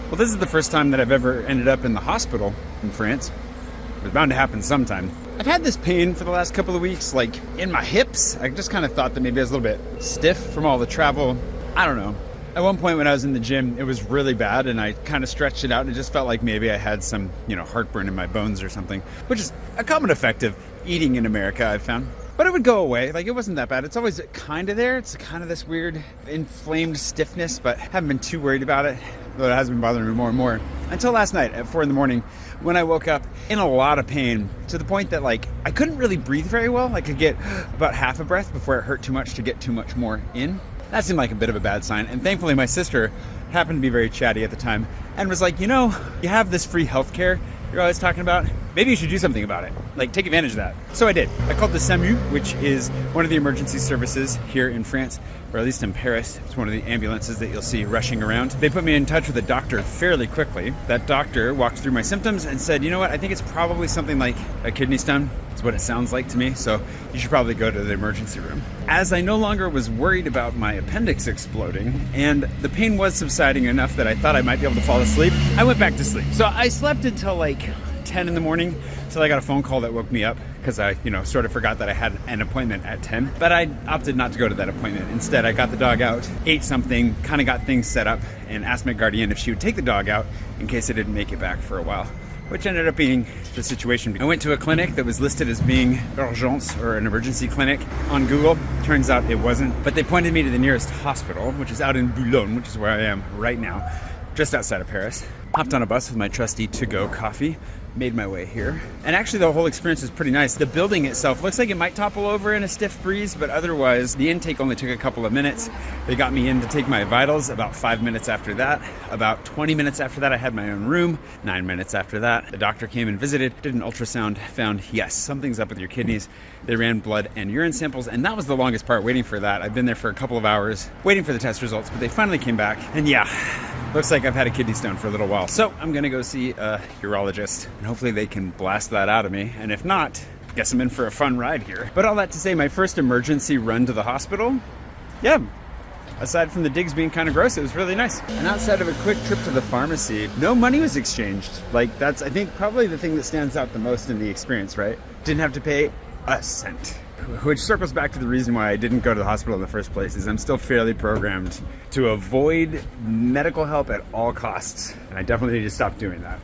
Well, this is the first time that I've ever ended up in the hospital in France. It was bound to happen sometime. I've had this pain for the last couple of weeks, like in my hips. I just kind of thought that maybe I was a little bit stiff from all the travel. I don't know. At one point when I was in the gym, it was really bad and I kind of stretched it out and it just felt like maybe I had some, heartburn in my bones or something, which is a common effect of eating in America, I've found. But it would go away. Like, it wasn't that bad. It's always kind of there. It's kind of this weird inflamed stiffness, but I haven't been too worried about it, though it has been bothering me more and more. Until last night at 4 a.m. when I woke up in a lot of pain, to the point that I couldn't really breathe very well. I could get about half a breath before it hurt too much to get too much more in. That seemed like a bit of a bad sign. And thankfully my sister happened to be very chatty at the time and was like, you have this free healthcare you're always talking about. Maybe you should do something about it. Take advantage of that. So I did. I called the SAMU, which is one of the emergency services here in France, or at least in Paris. It's one of the ambulances that you'll see rushing around. They put me in touch with a doctor fairly quickly. That doctor walked through my symptoms and said, you know what, I think it's probably something like a kidney stone. That's what it sounds like to me. So you should probably go to the emergency room. As I no longer was worried about my appendix exploding and the pain was subsiding enough that I thought I might be able to fall asleep, I went back to sleep. So I slept until 10 in the morning till I got a phone call that woke me up because I, sort of forgot that I had an appointment at 10. But I opted not to go to that appointment. Instead, I got the dog out, ate something, kind of got things set up, and asked my guardian if she would take the dog out in case I didn't make it back for a while, which ended up being the situation. I went to a clinic that was listed as being urgence, or an emergency clinic, on Google. Turns out it wasn't, but they pointed me to the nearest hospital, which is out in Boulogne, which is where I am right now, just outside of Paris. Hopped on a bus with my trusty to-go coffee, made my way here. And actually the whole experience is pretty nice. The building itself looks like it might topple over in a stiff breeze, but otherwise the intake only took a couple of minutes. They got me in to take my vitals about 5 minutes after that. About 20 minutes after that, I had my own room. 9 minutes after that, the doctor came and visited, did an ultrasound, found, yes, something's up with your kidneys. They ran blood and urine samples, and that was the longest part, waiting for that. I've been there for a couple of hours, waiting for the test results, but they finally came back. And yeah, looks like I've had a kidney stone for a little while. So I'm gonna go see a urologist and hopefully they can blast that out of me. And if not, guess I'm in for a fun ride here. But all that to say, my first emergency run to the hospital, yeah, aside from the digs being kind of gross, it was really nice. And outside of a quick trip to the pharmacy, no money was exchanged. That's, I think, probably the thing that stands out the most in the experience, right? Didn't have to pay a cent. Which circles back to the reason why I didn't go to the hospital in the first place, is I'm still fairly programmed to avoid medical help at all costs. And I definitely need to stop doing that.